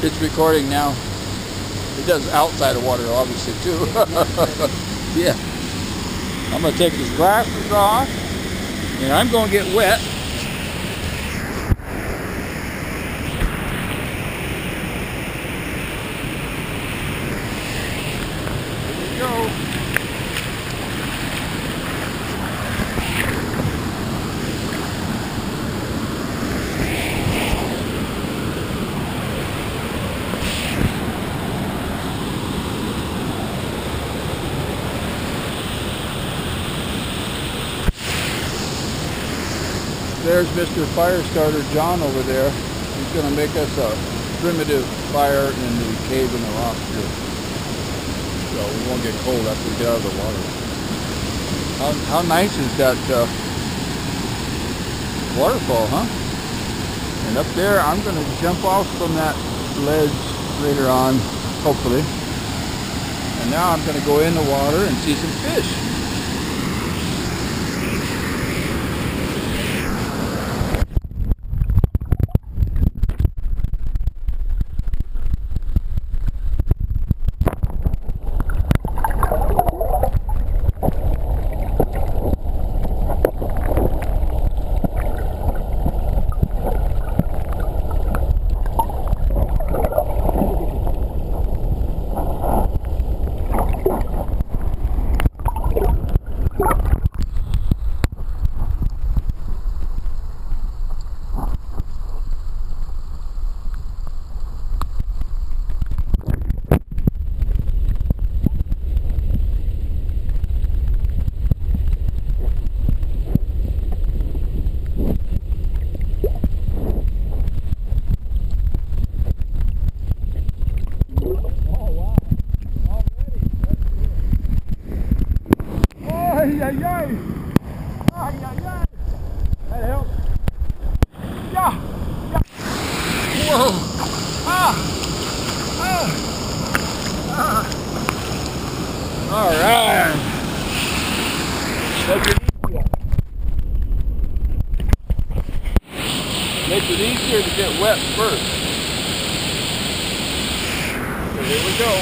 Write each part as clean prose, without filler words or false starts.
It's recording now. It does outside of water, obviously, too. Yeah. I'm going to take these glasses off, and I'm going to get wet. Here we go. There's Mr. Firestarter John over there. He's going to make us a primitive fire in the cave in the rock here. So we won't get cold after we get out of the water. How nice is that waterfall, huh? And up there, I'm going to jump off from that ledge later on, hopefully. And now I'm going to go in the water and see some fish. Ay, ay, ay! Ay, ay, ay! That helps. Yeah! Yeah! Whoa! Ah! Ah! Ah! All right! Makes it easier to get wet first. So here we go.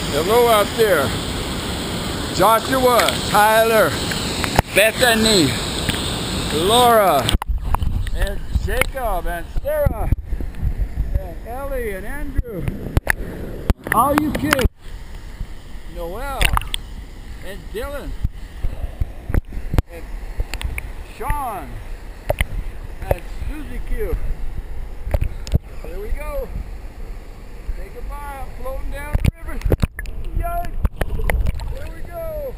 Hello out there, Joshua, Tyler, Bethany, Laura, and Jacob, and Sarah, and Ellie, and Andrew, all you kids, Noel, and Dylan, and Sean, and Susie Q. There we go. Say goodbye, I'm floating down the river. Yikes! There we go!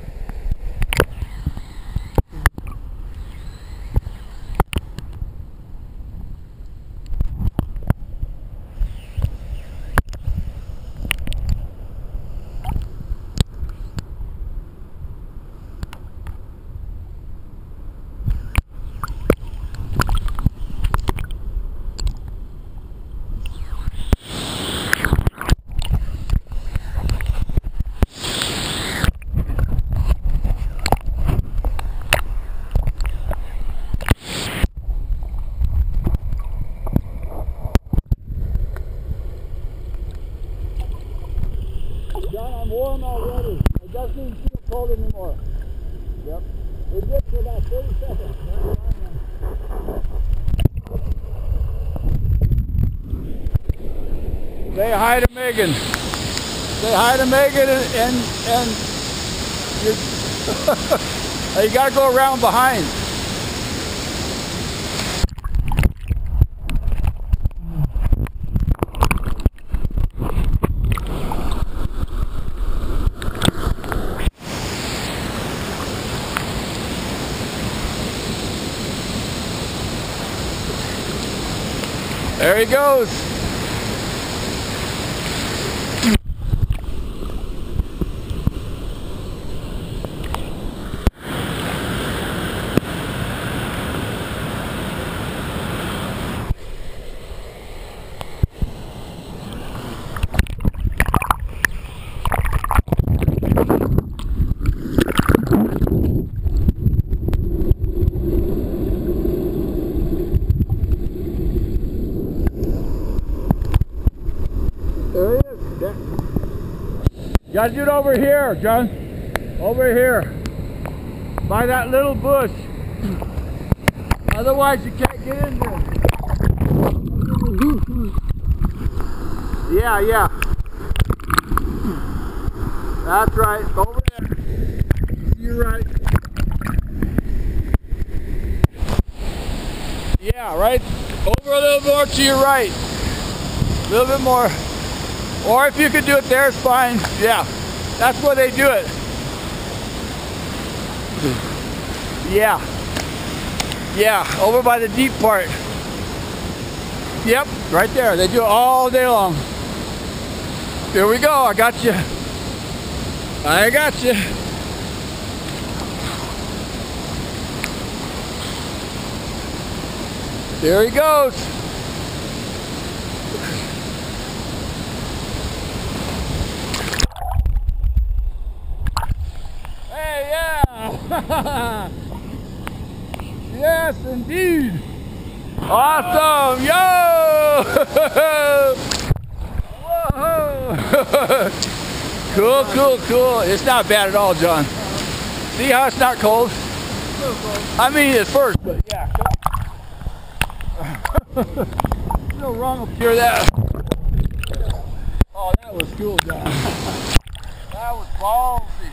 John, I'm warm already. It doesn't even feel cold anymore. Yep. It did for about 30 seconds. Say hi to Megan. Say hi to Megan and you gotta go around behind. There he goes. There he is. Yeah. You gotta do it over here, John. Over here. By that little bush. Otherwise you can't get in there. Yeah, yeah. That's right. Over there. You're right. Yeah, right. Over a little more to your right. A little bit more. Or if you could do it there, it's fine. Yeah, that's where they do it. Yeah. Yeah, over by the deep part. Yep, right there. They do it all day long. Here we go. I got you. I got you. There he goes. Hey, yeah. Yes, indeed. Awesome. Yo. Whoa. Cool, cool, cool. It's not bad at all, John. See how it's not cold? I mean, at first, but yeah. No wrong up here. That. Oh, that was cool, John. That was ballsy.